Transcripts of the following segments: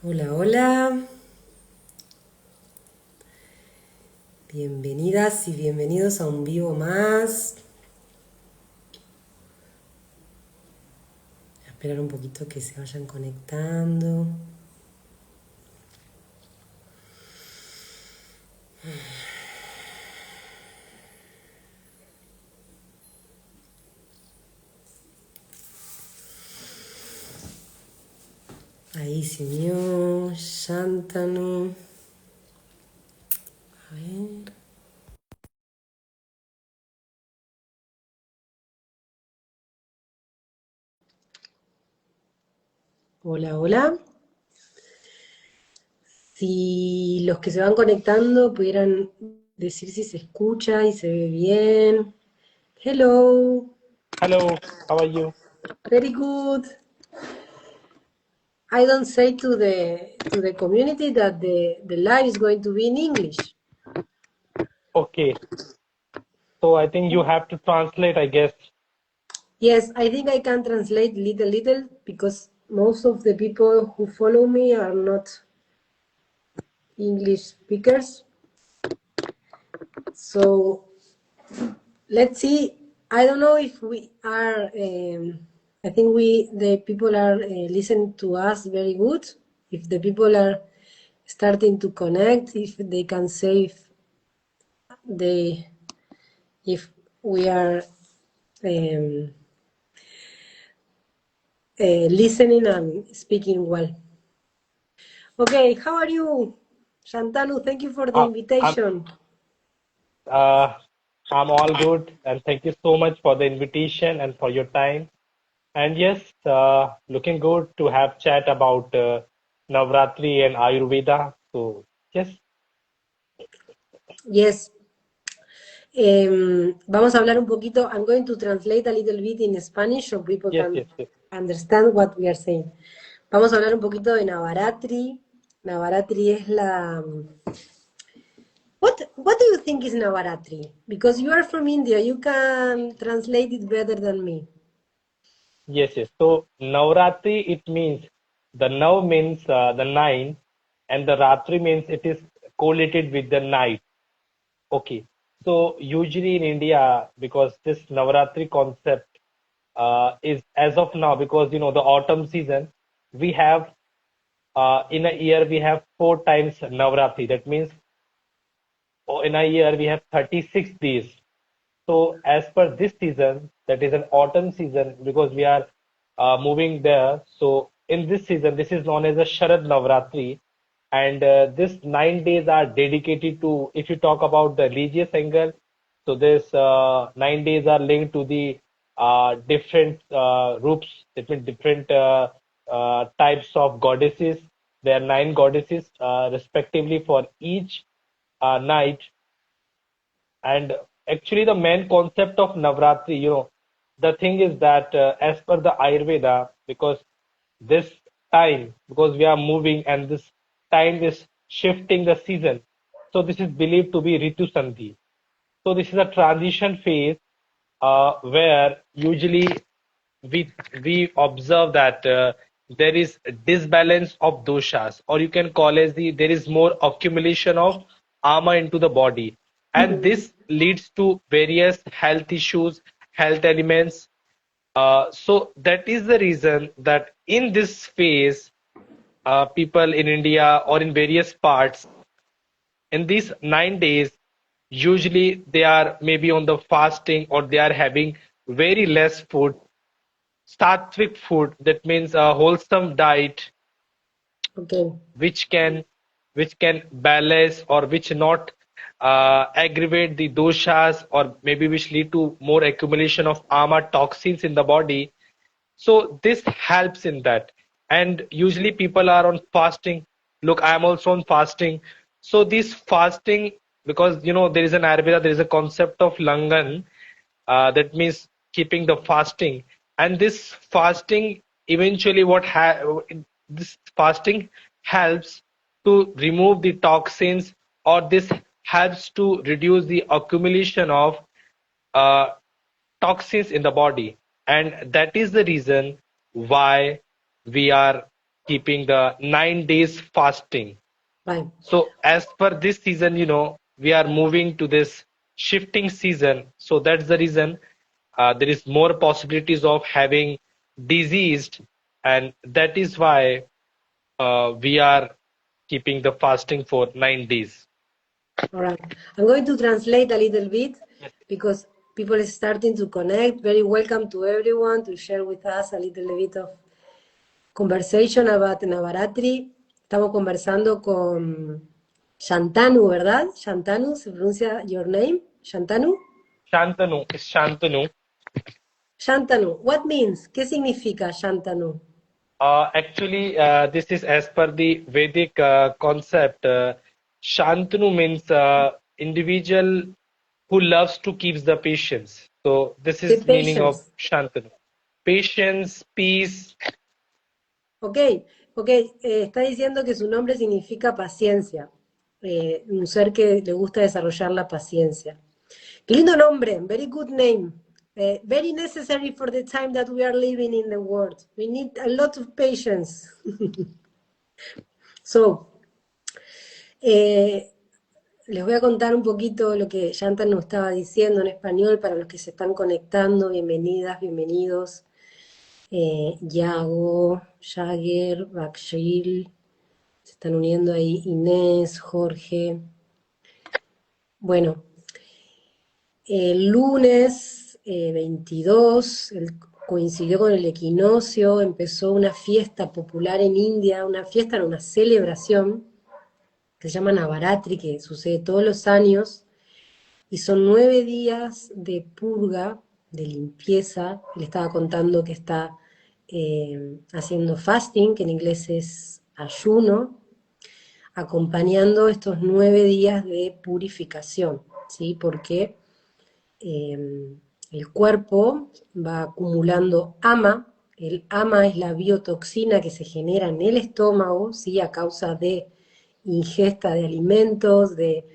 Hola, hola. Bienvenidas y bienvenidos a un vivo más. Voy a esperar un poquito que se vayan conectando. Ahí se unió Shantanu. A ver. Hola, hola. Si los que se van conectando pudieran decir si se escucha y se ve bien. Hello. Hello, how are you? Very good. I don't say to the community that the live is going to be in English. Okay, so I think you have to translate, I guess. Yes, I think I can translate little because most of the people who follow me are not English speakers. So let's see. I don't know if we are. I think the people are listening to us very good. If the people are starting to connect, if they can save the, if we are um, listening and speaking well. Okay, how are you, Shantanu? Thank you for the Uh, I'm invitation. uh, I'm all good, and thank you so much for the invitation and for your time. And yes, looking good to have chat about Navratri and Ayurveda. So yes, Yes, vamos a hablar un poquito. I'm going to translate a little bit in Spanish so people yes, can yes, yes. understand what we are saying. Vamos a hablar un poquito de Navaratri. Navaratri es la. What do you think is Navaratri? Because you are from India, you can translate it better than me. Yes, yes. So Navratri, it means the Nav means the nine, and the Ratri means it is correlated with the night. Okay. So usually in India, because this Navaratri concept is as of now, because the autumn season, we have in a year we have 4 times Navaratri. That means in a year we have 36 days. So as per this season, that is an autumn season, because we are moving there. So in this season, this is known as a Sharad Navratri, and this 9 days are dedicated to. If you talk about the religious angle, so this 9 days are linked to the different groups, different types of goddesses. There are 9 goddesses respectively for each night, and actually, the main concept of Navratri, the thing is that as per the Ayurveda, because this time, because we are moving and this time is shifting the season, so this is believed to be Ritu Sandhi. So this is a transition phase where usually we we observe that there is a disbalance of doshas, or you can call as there is more accumulation of ama into the body, and this leads to various health issues, health elements. So that is the reason that in this phase, people in India or in various parts in these 9 days, usually they are maybe on the fasting, or they are having very less food, sattvic food. That means a wholesome diet, Okay. which can balance, or which not aggravate the doshas, or maybe which lead to more accumulation of ama toxins in the body. So this helps in that. And usually people are on fasting. Look, I am also on fasting. So this fasting, because there is an Ayurveda, there is a concept of langan, that means keeping the fasting. And this fasting eventually this fasting helps to remove the toxins, or this helps to reduce the accumulation of uh, toxins in the body. And that is the reason why we are keeping the 9 days fasting. Right. So as per this season, we are moving to this shifting season. So that's the reason there is more possibilities of having diseased, and that is why we are keeping the fasting for 9 days. All right. I'm going to translate a little bit because people are starting to connect. Very welcome to everyone to share with us a little bit of conversation about Navaratri. Estamos conversando con Shantanu, ¿verdad? Shantanu, ¿se pronuncia your name? Shantanu? Shantanu is Shantanu. Shantanu, what means? ¿Qué significa Shantanu? Actually, this is as per the Vedic concept. Shantanu means individual who loves to keep the patience. So this The is meaning of patience. Shantanu. Patience, peace. Ok, ok, está diciendo que su nombre significa paciencia, un ser que le gusta desarrollar la paciencia. Qué lindo nombre, very good name, very necessary for the time that we are living in the world. We need a lot of patience. So, les voy a contar un poquito lo que Yantan nos estaba diciendo en español para los que se están conectando. Bienvenidas, bienvenidos. Yago, Jagger, Bakshil, se están uniendo ahí Inés, Jorge. Bueno, el lunes 22 coincidió con el equinoccio, empezó una fiesta popular en India, una fiesta, una celebración que se llama Navaratri, que sucede todos los años, y son 9 días de purga, de limpieza. Le estaba contando que está haciendo fasting, que en inglés es ayuno, acompañando estos 9 días de purificación, ¿sí? Porque el cuerpo va acumulando ama. El ama es la biotoxina que se genera en el estómago, ¿sí? A causa de ingesta de alimentos, de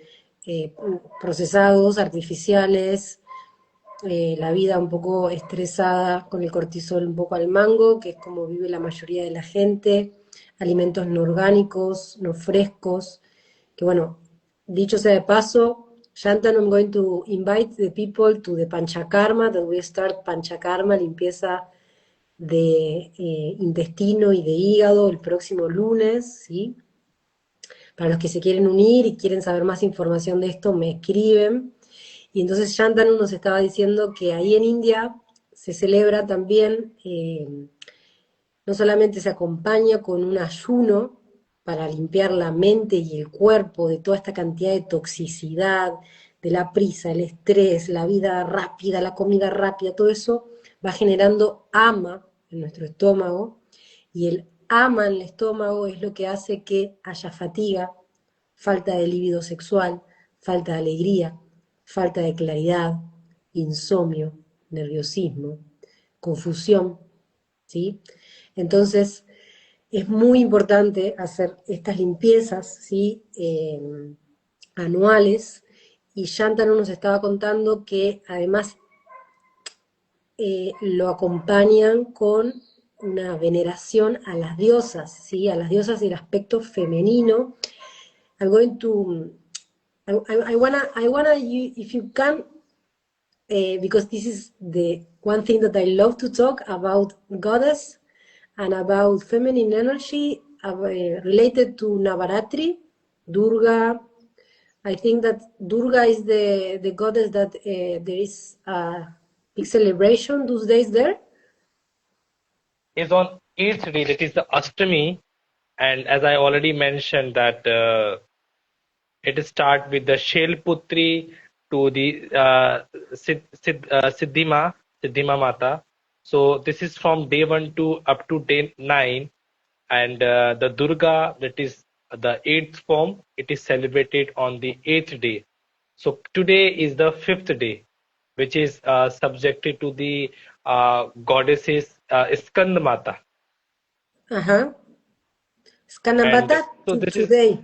procesados, artificiales, la vida un poco estresada con el cortisol un poco al mango, que es como vive la mayoría de la gente, alimentos no orgánicos, no frescos, que bueno, dicho sea de paso, Shantanu, I'm going to invite the people to the Panchakarma, that we start Panchakarma, limpieza de intestino y de hígado el próximo lunes, ¿sí? Para los que se quieren unir y quieren saber más información de esto, me escriben. Y entonces Shantanu nos estaba diciendo que ahí en India se celebra también, no solamente se acompaña con un ayuno para limpiar la mente y el cuerpo de toda esta cantidad de toxicidad, de la prisa, el estrés, la vida rápida, la comida rápida, todo eso va generando ama en nuestro estómago, y el ama en el estómago es lo que hace que haya fatiga, falta de libido sexual, falta de alegría, falta de claridad, insomnio, nerviosismo, confusión, ¿sí? Entonces, es muy importante hacer estas limpiezas, ¿sí? Anuales, y Shantanu nos estaba contando que además lo acompañan con una veneración a las diosas, ¿sí? A las diosas del aspecto femenino. I'm going to, I wanna you, if you can, because this is the one thing that I love to talk about goddess and about feminine energy related to Navaratri, Durga. I think that Durga is the goddess that there is a big celebration those days there. Is on 8th day, that is the Ashtami, and as I already mentioned that it start with the Shelputri to the Siddhima Mata. So this is from day 1 to up to day 9, and the Durga, that is the 8th form, it is celebrated on the 8th day. So today is the 5th day, which is subjected to the goddesses Skand Mata. Uh-huh. And Skanabata so to this is today.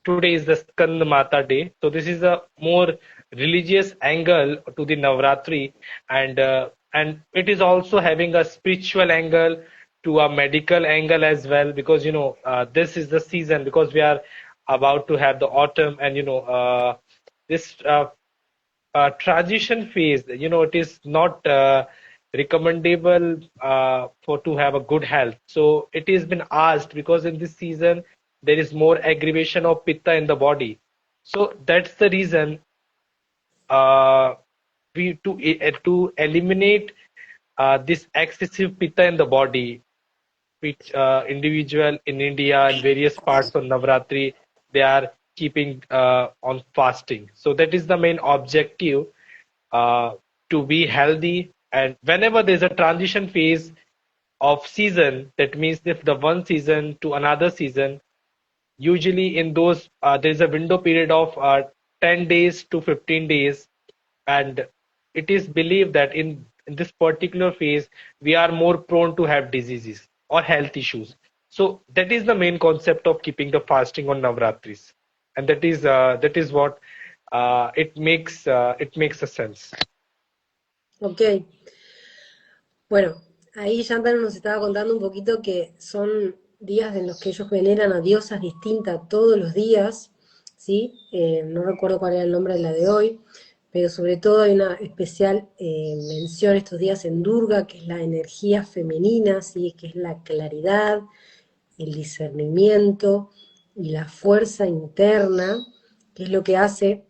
today is the Skand Mata day. So this is a more religious angle to the Navratri, and it is also having a spiritual angle to a medical angle as well, because this is the season, because we are about to have the autumn, and this transition phase, it is not recommendable for to have a good health. So it has been asked, because in this season there is more aggravation of pitta in the body. So that's the reason, uh, we to eliminate this excessive pitta in the body, which individual in India and various parts of Navratri, they are keeping on fasting. So that is the main objective, uh, to be healthy. And whenever there's a transition phase of season, that means if the one season to another season, usually in those, there's a window period of 10 days to 15 days, and it is believed that in this particular phase we are more prone to have diseases or health issues. So that is the main concept of keeping the fasting on Navratris, and that is what it makes a sense. Ok. Bueno, ahí Shantanu nos estaba contando un poquito que son días en los que ellos veneran a diosas distintas todos los días, ¿sí? No recuerdo cuál era el nombre de la de hoy, pero sobre todo hay una especial mención estos días en Durga, que es la energía femenina, ¿sí? Que es la claridad, el discernimiento y la fuerza interna, que es lo que hace,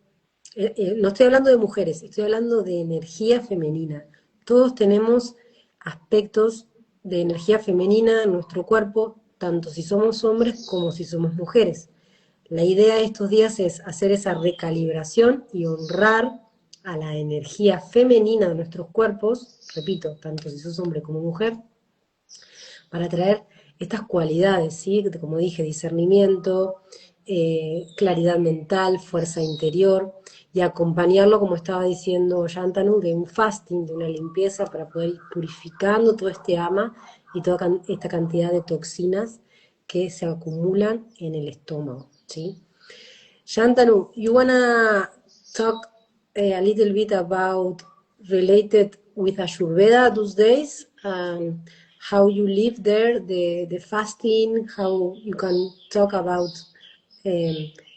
no estoy hablando de mujeres, estoy hablando de energía femenina. Todos tenemos aspectos de energía femenina en nuestro cuerpo, tanto si somos hombres como si somos mujeres. La idea de estos días es hacer esa recalibración y honrar a la energía femenina de nuestros cuerpos, repito, tanto si sos hombre como mujer, para traer estas cualidades, ¿sí? Como dije, discernimiento, claridad mental, fuerza interior, y acompañarlo, como estaba diciendo Shantanu, de un fasting, de una limpieza para poder ir purificando todo este ama y toda esta cantidad de toxinas que se acumulan en el estómago, ¿sí? Shantanu, you wanna talk a little bit about related with Ayurveda those days, how you live there, the fasting, how you can talk about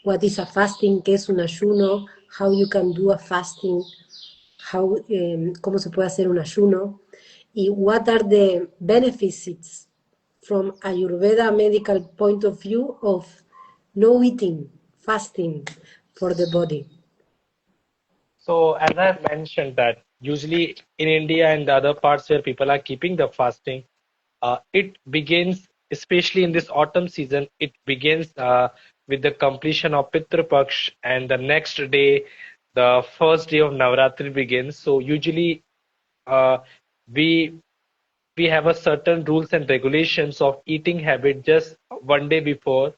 what is a fasting, qué es un ayuno, how you can do a fasting, how, cómo se puede hacer un ayuno, y what are the benefits from Ayurveda medical point of view of no eating, fasting for the body. So as I mentioned that usually in India and the other parts where people are keeping the fasting, it begins, especially in this autumn season, it begins with the completion of Pitru Paksh, and the next day, the first day of Navaratri begins. So usually, uh, we we have a certain rules and regulations of eating habit just one day before,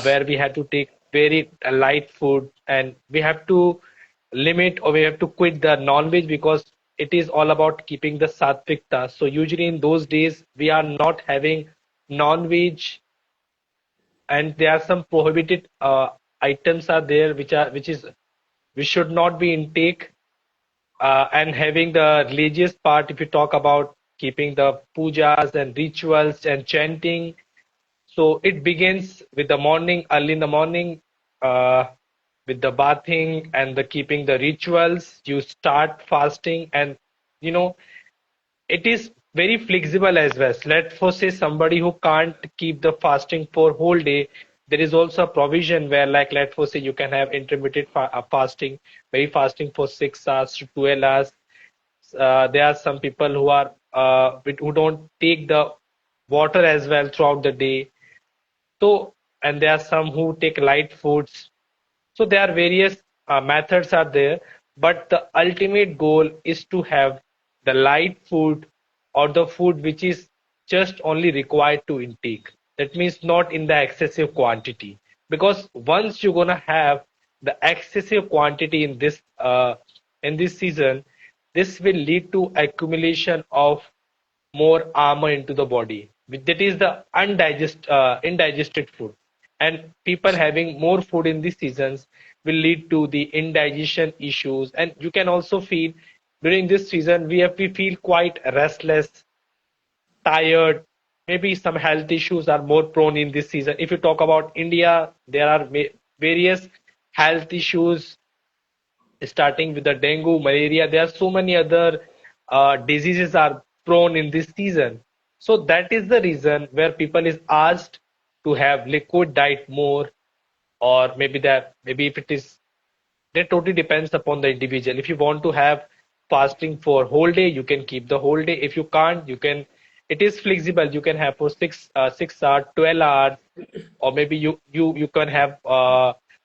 where we have to take very light food, and we have to limit, or we have to quit the non-veg, because it is all about keeping the sattvic task. So usually in those days we are not having non-veg, and there are some prohibited items are there, which should not be intake. And having the religious part, if you talk about keeping the pujas and rituals and chanting, so it begins with the morning, early in the morning, uh, with the bathing and the keeping the rituals. You start fasting, and you know it is very flexible as well. Let's for say somebody who can't keep the fasting for whole day, there is also a provision where, like, let's for say you can have intermittent fasting, maybe fasting for 6 hours to 12 hours. There are some people who are who don't take the water as well throughout the day. So, and there are some who take light foods. So there are various methods are there, but the ultimate goal is to have the light food, or the food which is just only required to intake. That means not in the excessive quantity, because once you're gonna have the excessive quantity in this season, this will lead to accumulation of more armor into the body. That is the indigested food. And people having more food in these seasons will lead to the indigestion issues. And you can also feel during this season we feel quite restless, tired. maybe some health issues are more prone in this season. If you talk about India, there are various health issues starting with the dengue, malaria. There are so many other diseases are prone in this season. So that is the reason where people is asked to have liquid diet more, or maybe if it is, that totally depends upon the individual. If you want to have fasting for whole day, you can keep the whole day. If you can't, you can. It is flexible. You can have for 6 hours, 12 hours, or maybe you can have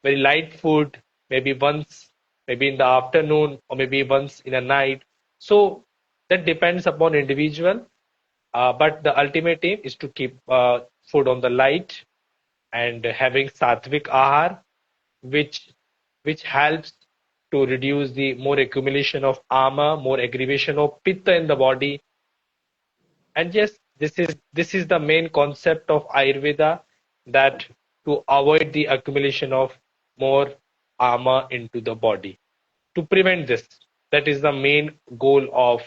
very light food, maybe once, maybe in the afternoon, or maybe once in a night. So that depends upon individual. But the ultimate aim is to keep food on the light and having sattvic ahar, which which helps to reduce the more accumulation of ama, more aggravation of pitta in the body. And yes, this is the main concept of Ayurveda, that to avoid the accumulation of more ama into the body. To prevent this, that is the main goal of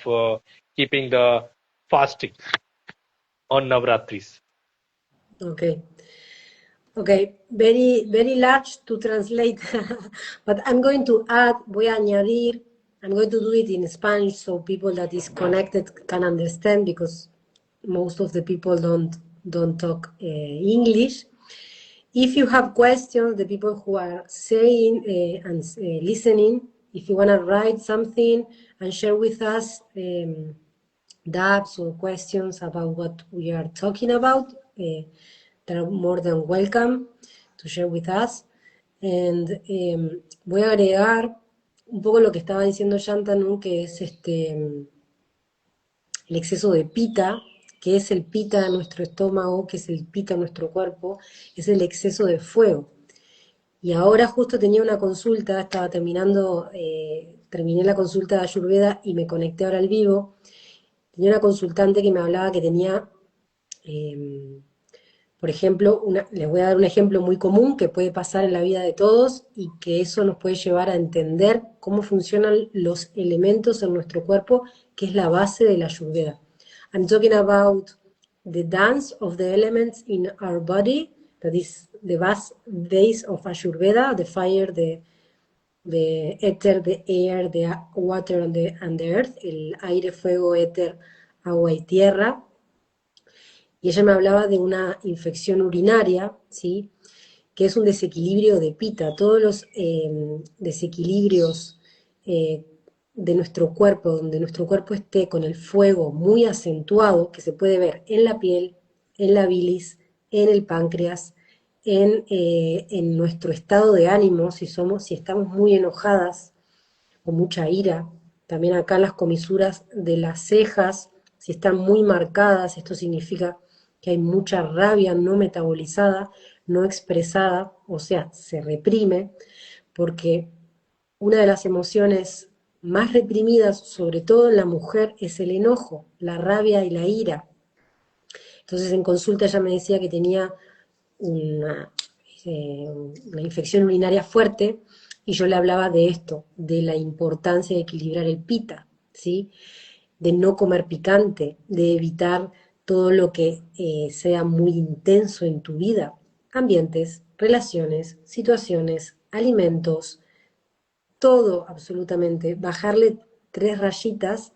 keeping the fasting on Navratris. Okay. Okay, very, very large to translate, but I'm going to add, voy a añadir, I'm going to do it in Spanish so people that is connected can understand, because most of the people don't talk English. If you have questions, the people who are saying and listening, if you want to write something and share with us doubts or questions about what we are talking about, they're more than welcome to share with us. And voy a agregar un poco lo que estaba diciendo Shantanu, que es el exceso de pita, que es el pita de nuestro estómago, que es el pita de nuestro cuerpo, es el exceso de fuego. Y ahora justo tenía una consulta, estaba terminando, terminé la consulta de Ayurveda y me conecté ahora al vivo. Tenía una consultante que me hablaba que tenía, por ejemplo, les voy a dar un ejemplo muy común que puede pasar en la vida de todos y que eso nos puede llevar a entender cómo funcionan los elementos en nuestro cuerpo, que es la base de la Ayurveda. I'm talking about the dance of the elements in our body, that is the base of Ayurveda, the fire, the éter, the air, the water and the earth, el aire, fuego, éter, agua y tierra. Y ella me hablaba de una infección urinaria, ¿sí? Que es un desequilibrio de pita. Todos los desequilibrios de nuestro cuerpo, donde nuestro cuerpo esté con el fuego muy acentuado, que se puede ver en la piel, en la bilis, en el páncreas, en nuestro estado de ánimo, si estamos muy enojadas o mucha ira, también acá en las comisuras de las cejas, si están muy marcadas, esto significa que hay mucha rabia no metabolizada, no expresada, o sea, se reprime, porque una de las emociones más reprimidas, sobre todo en la mujer, es el enojo, la rabia y la ira. Entonces en consulta ella me decía que tenía una infección urinaria fuerte, y yo le hablaba de esto, de la importancia de equilibrar el pita, ¿sí? De no comer picante, de evitar todo lo que sea muy intenso en tu vida, ambientes, relaciones, situaciones, alimentos, todo absolutamente, bajarle 3 rayitas,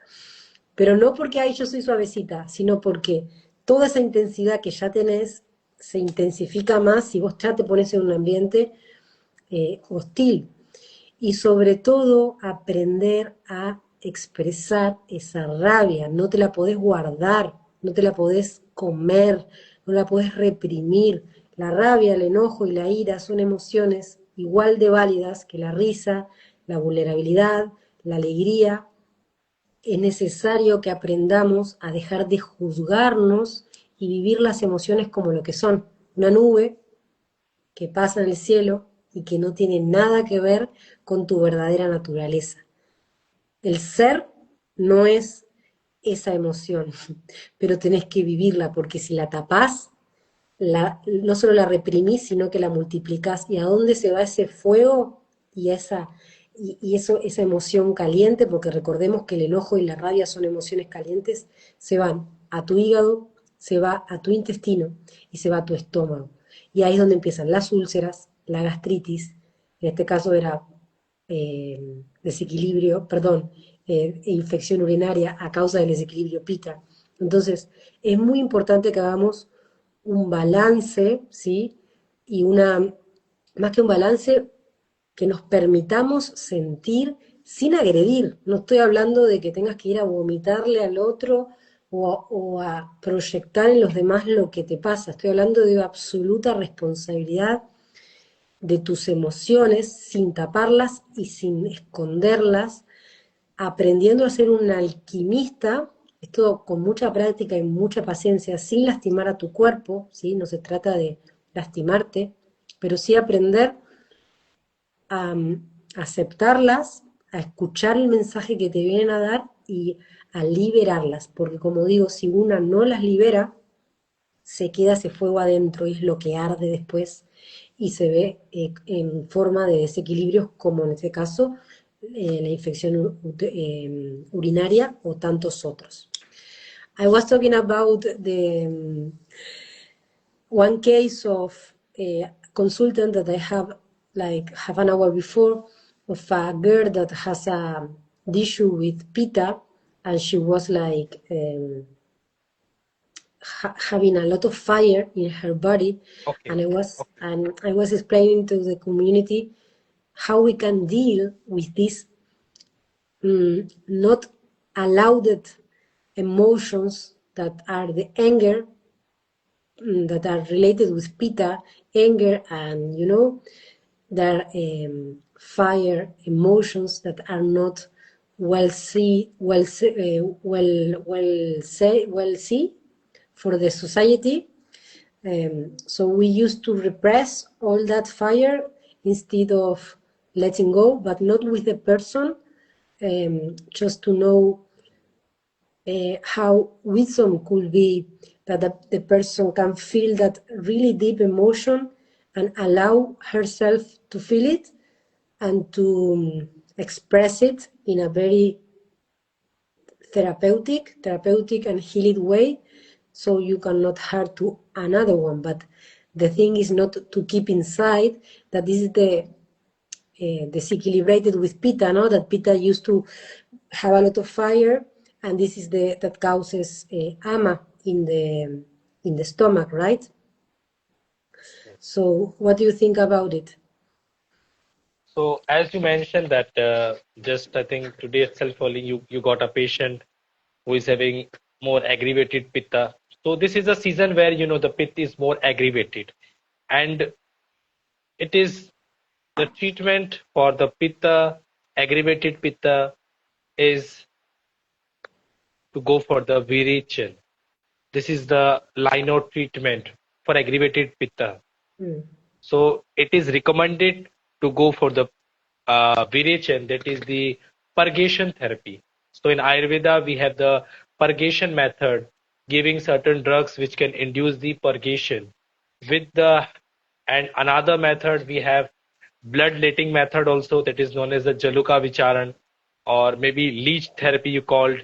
pero no porque ahí yo soy suavecita, sino porque toda esa intensidad que ya tenés se intensifica más si vos ya te pones en un ambiente hostil. Y sobre todo aprender a expresar esa rabia, no te la podés guardar, no te la podés comer, no la podés reprimir. La rabia, el enojo y la ira son emociones igual de válidas que la risa, la vulnerabilidad, la alegría. Es necesario que aprendamos a dejar de juzgarnos y vivir las emociones como lo que son, una nube que pasa en el cielo y que no tiene nada que ver con tu verdadera naturaleza. El ser no es esa emoción, pero tenés que vivirla, porque si la tapás, no solo la reprimís, sino que la multiplicás. ¿Y a dónde se va ese fuego y esa emoción caliente? Porque recordemos que el enojo y la rabia son emociones calientes, se van a tu hígado, se va a tu intestino y se va a tu estómago. Y ahí es donde empiezan las úlceras, la gastritis, en este caso era desequilibrio, perdón, infección urinaria a causa del desequilibrio Pitta. Entonces, es muy importante que hagamos un balance, ¿sí? Y más que un balance, que nos permitamos sentir sin agredir. No estoy hablando de que tengas que ir a vomitarle al otro o a proyectar en los demás lo que te pasa. Estoy hablando de absoluta responsabilidad de tus emociones sin taparlas y sin esconderlas, aprendiendo a ser un alquimista, esto con mucha práctica y mucha paciencia, sin lastimar a tu cuerpo, ¿sí? No se trata de lastimarte, pero sí aprender a aceptarlas, a escuchar el mensaje que te vienen a dar y a liberarlas, porque como digo, si una no las libera, se queda ese fuego adentro y es lo que arde después y se ve en forma de desequilibrios como en este caso la infección urinaria o tantos otros. I was talking about the one case of a consultant that I have like half an hour before of a girl that has a issue with Pitta, and she was like having a lot of fire in her body, Okay. and Okay. I was explaining to the community how we can deal with these not allowed emotions that are the anger that are related with Pitta, anger, and their fire emotions that are not well see for the society. So we used to repress all that fire instead of letting go, but not with the person, just to know how wisdom could be that the person can feel that really deep emotion and allow herself to feel it and to express it in a very therapeutic and healing way, so you cannot hurt to another one. But the thing is not to keep inside that this is the disequilibrated with Pitta, no? That Pitta used to have a lot of fire, and this is that causes ama in the stomach, right? So, what do you think about it? So as you mentioned that just I think today itself only you got a patient who is having more aggravated pitta. So this is a season where the pitta is more aggravated, and it is the treatment for the pitta, aggravated pitta, is to go for the virechan. This is the line of treatment for aggravated pitta. Mm. So it is recommended to go for the virechan, that is the purgation therapy. So in Ayurveda, we have the purgation method, giving certain drugs which can induce the purgation. And another method we have bloodletting method also, that is known as the Jaluka Vicharan, or maybe leech therapy you called.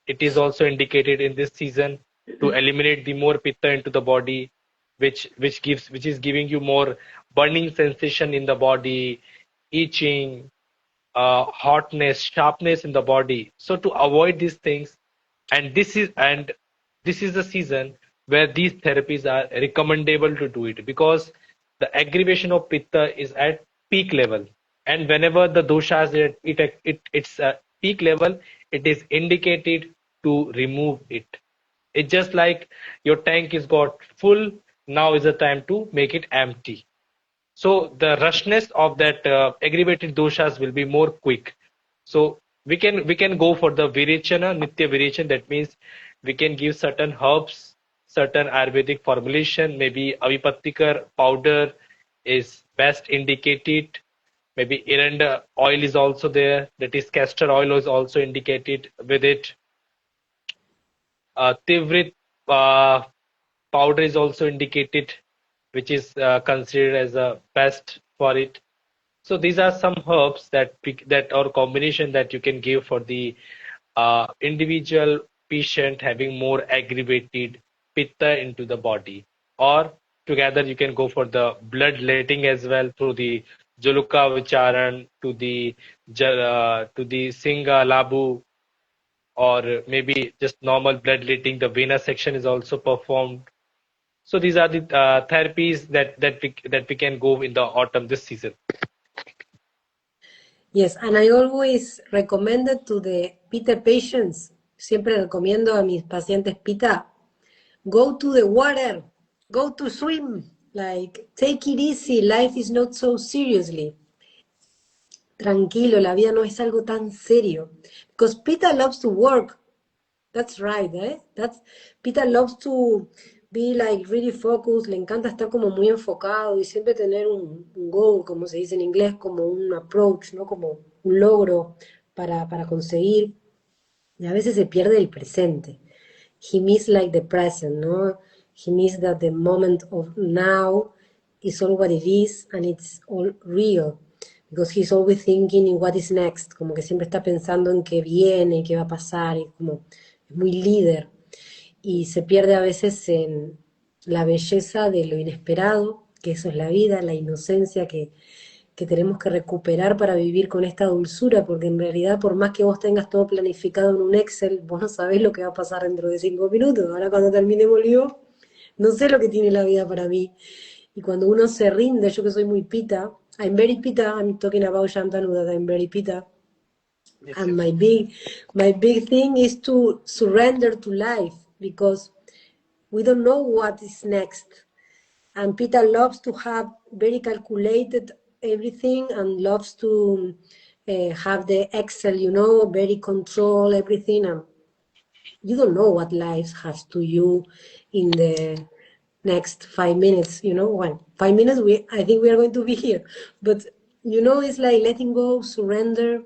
It is also indicated in this season to eliminate the more pitta into the body, which is giving you more burning sensation in the body, itching, hotness, sharpness in the body. So to avoid these things, and this is the season where these therapies are recommendable to do it, because the aggravation of pitta is at peak level, and whenever the dosha is at its peak level, it is indicated to remove it. It's just like your tank is got full. Now is the time to make it empty. So the rushness of that aggravated doshas will be more quick. So we can go for the virechana, nitya virechan. That means we can give certain herbs, certain Ayurvedic formulation. Maybe avipattikar powder is best indicated. Maybe eranda oil is also there. That is castor oil is also indicated with it. Tivrit uh, powder is also indicated, which is considered as the best for it. So these are some herbs that or combination that you can give for the individual patient having more aggravated pitta into the body. Or together you can go for the bloodletting as well through the Juluka Vicharan to the Singa Labu, or maybe just normal bloodletting. The vena section is also performed. So these are the therapies that we can go in the autumn this season. Yes, and I always recommended to the Pitta patients, siempre recomiendo a mis pacientes Pitta, go to the water, go to swim, like take it easy, life is not so seriously. Tranquilo, la vida no es algo tan serio. Because Pitta loves to work. That's right, eh? Peter loves to be like really focused, le encanta estar como muy enfocado y siempre tener un goal, como se dice en inglés, como un approach, ¿no? Como un logro para conseguir. Y a veces se pierde el presente. He miss like the present, ¿no? He miss that the moment of now is all what it is and it's all real. Because he's always thinking in what is next, como que siempre está pensando en qué viene, qué va a pasar, y como es muy líder. Y se pierde a veces en la belleza de lo inesperado, que eso es la vida, la inocencia que tenemos que recuperar para vivir con esta dulzura, porque en realidad por más que vos tengas todo planificado en un Excel, vos no sabés lo que va a pasar dentro de 5 minutos. Ahora cuando terminemos el lío, no sé lo que tiene la vida para mí. Y cuando uno se rinde, yo que soy muy pita, I'm very pita, I'm talking about Shantanu, that I'm very pita, Yes, and yes. my big thing is to surrender to life, because we don't know what is next. And Peter loves to have very calculated everything and loves to have the Excel, very control everything. And you don't know what life has to you in the next 5 minutes. Well, 5 minutes, I think we are going to be here. But, it's like letting go, surrender,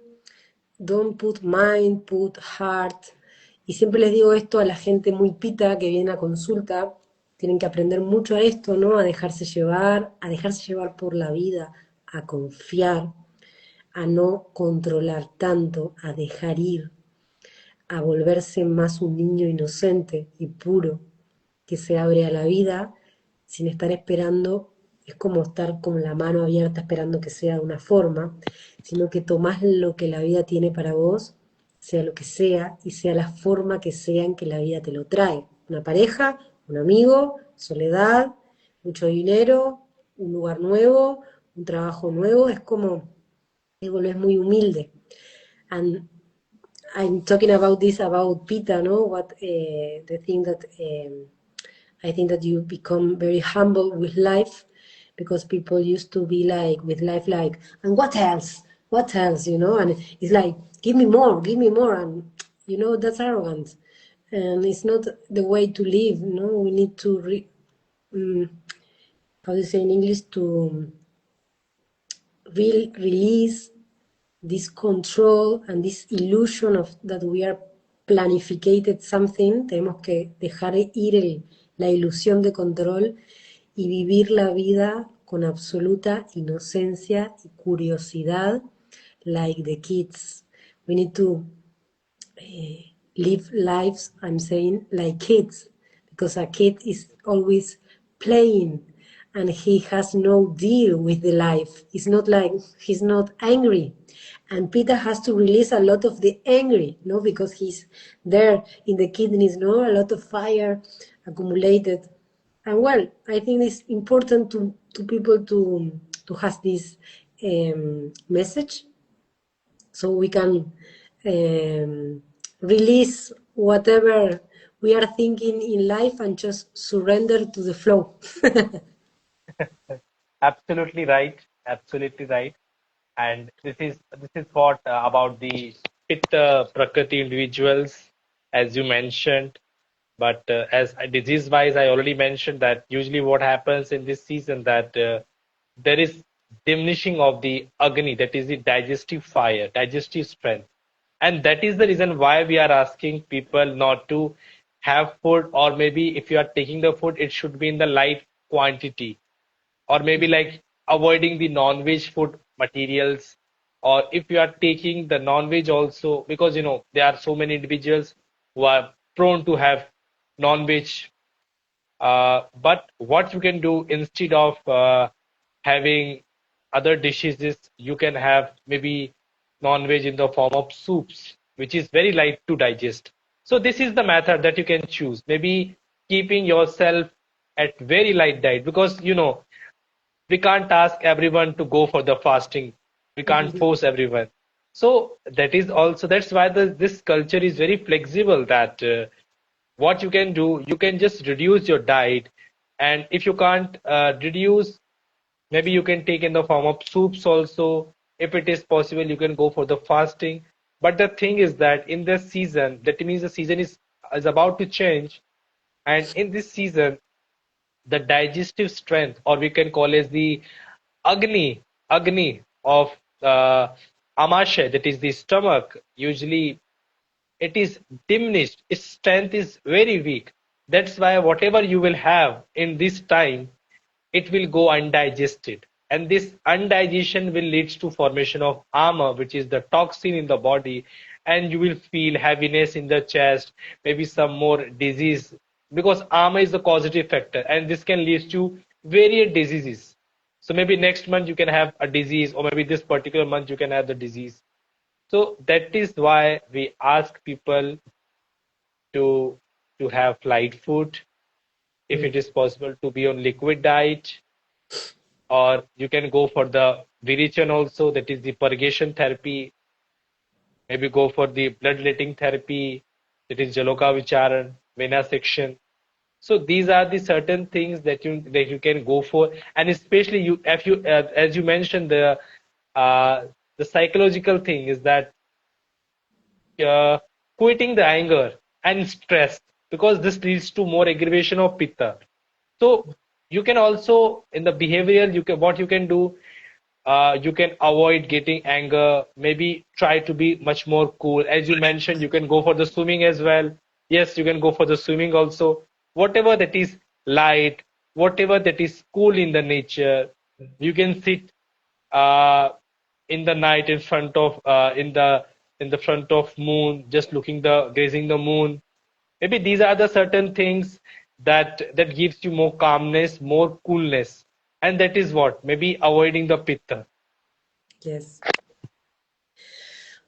don't put mind, put heart. Y siempre les digo esto a la gente muy pita que viene a consulta, tienen que aprender mucho a esto, ¿no? A dejarse llevar por la vida, a confiar, a no controlar tanto, a dejar ir, a volverse más un niño inocente y puro que se abre a la vida sin estar esperando. Es como estar con la mano abierta esperando que sea de una forma, sino que tomás lo que la vida tiene para vos, sea lo que sea, y sea la forma que sea en que la vida te lo trae. Una pareja, un amigo, soledad, mucho dinero, un lugar nuevo, un trabajo nuevo, es como te volvés muy humilde. And I'm talking about this about Pitta, no? The thing that I think that you become very humble with life, because people used to be like with life like, and what else? What else? And it's like, give me more, and that's arrogant, and it's not the way to live. We need to how do you say in English, to release this control and this illusion of that we are planificated something. Tenemos que dejar ir la ilusión de control y vivir la vida con absoluta inocencia y curiosidad, like the kids. We need to live lives, I'm saying, like kids, because a kid is always playing and he has no deal with the life. It's not like he's not angry. And Peter has to release a lot of the angry, because he's there in the kidneys, a lot of fire accumulated. And well, I think it's important to people to have this message, so we can release whatever we are thinking in life and just surrender to the flow. Absolutely right. Absolutely right. And this is what about the Pitta Prakriti individuals, as you mentioned. But as disease wise, I already mentioned that usually what happens in this season that there is diminishing of the Agni, that is the digestive fire, digestive strength. And that is the reason why we are asking people not to have food, or maybe if you are taking the food, it should be in the light quantity, or maybe like avoiding the non-veg food materials, or if you are taking the non-veg also, because there are so many individuals who are prone to have non-veg But what you can do instead of having other dishes is you can have maybe non-veg in the form of soups, which is very light to digest. So this is the method that you can choose. Maybe keeping yourself at very light diet, because we can't ask everyone to go for the fasting. We can't force everyone. So that's why this culture is very flexible, that what you can do, you can just reduce your diet. And if you can't reduce, maybe you can take in the form of soups also. If it is possible, you can go for the fasting. But the thing is that in this season, that means the season is about to change. And in this season, the digestive strength, or we can call as the agni of amashay, that is the stomach, usually it is diminished. Its strength is very weak. That's why whatever you will have in this time, it will go undigested. And this undigestion will lead to formation of ama, which is the toxin in the body, and you will feel heaviness in the chest, maybe some more disease, because ama is the causative factor, and this can lead to various diseases. So maybe next month you can have a disease, or maybe this particular month you can have the disease. So that is why we ask people to have light food, if it is possible to be on liquid diet, or you can go for the virechan also, that is the purgation therapy. Maybe go for the bloodletting therapy, that is jaloka vicharan, vena section. So these are the certain things that you can go for, and especially you, if you as you mentioned, the psychological thing is that uh, quitting the anger and stress, because this leads to more aggravation of pitta. So you can also, in the behavioral, what you can do, you can avoid getting anger, maybe try to be much more cool. As you mentioned, you can go for the swimming as well. Yes, you can go for the swimming also. Whatever that is light, whatever that is cool in the nature, you can sit uh, in the night in front of in the front of moon, just looking the gazing the moon. Maybe these are the certain things that gives you more calmness, more coolness, and that is what maybe avoiding the pitta. Yes.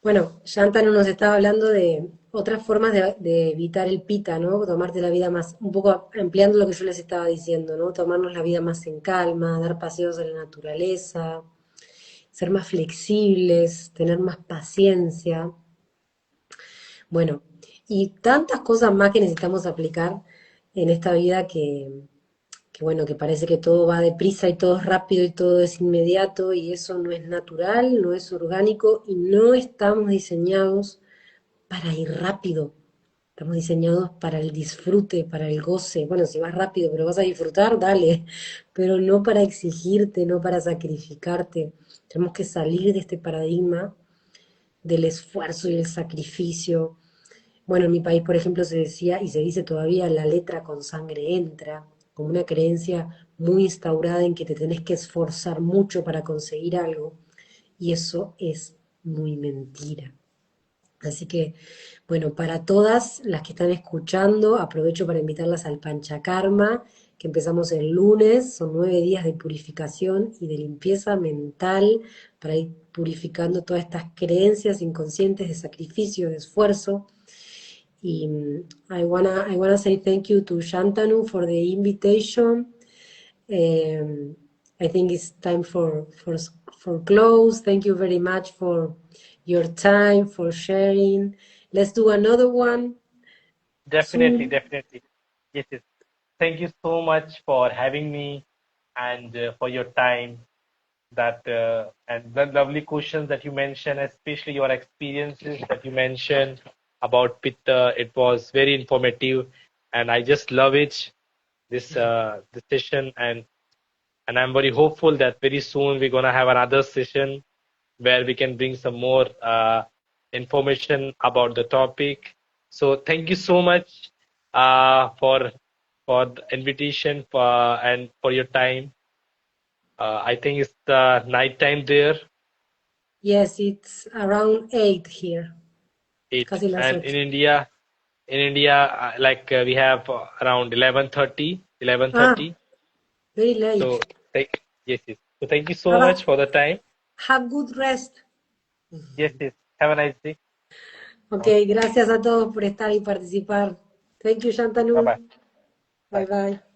Bueno, Shantanu nos estaba hablando de otras formas de evitar el pita, ¿no? Tomarte la vida más, un poco ampliando lo que yo les estaba diciendo, ¿no? Tomarnos la vida más en calma, dar paseos en la naturaleza, ser más flexibles, tener más paciencia. Bueno, y tantas cosas más que necesitamos aplicar en esta vida que bueno, que parece que todo va deprisa y todo es rápido y todo es inmediato y eso no es natural, no es orgánico y no estamos diseñados para ir rápido. Estamos diseñados para el disfrute, para el goce. Bueno, si vas rápido, pero vas a disfrutar, dale. Pero no para exigirte, no para sacrificarte. Tenemos que salir de este paradigma del esfuerzo y el sacrificio. Bueno, en mi país, por ejemplo, se decía y se dice todavía, la letra con sangre entra, como una creencia muy instaurada en que te tenés que esforzar mucho para conseguir algo. Y eso es muy mentira. Así que, bueno, para todas las que están escuchando, aprovecho para invitarlas al Panchakarma, que empezamos el lunes. Son 9 días de purificación y de limpieza mental para ir purificando todas estas creencias inconscientes de sacrificio, de esfuerzo. Y I wanna say thank you to Shantanu for the invitation. I think it's time for close. Thank you very much for your time, for sharing. Let's do another one Definitely, soon. definitely. Yes, yes. Thank you so much for having me, and for your time. That and the lovely questions that you mentioned, especially your experiences that you mentioned about Pitta. It was very informative, and I just love it. This session, and I'm very hopeful that very soon we're gonna have another session where we can bring some more information about the topic. So thank you so much for the invitation and for your time. I think it's the night time there. Yes, it's around 8 here. It Casi las and 8. in India, like we have around 11:30. Ah, 11:30. very So late. yes, yes. So thank you so Have, much for the time. have good rest. Yes, yes. Have a nice day. Ok, Okay. gracias a todos por estar y participar. Thank you, Bye Shantanu. bye. Bye Bye. bye.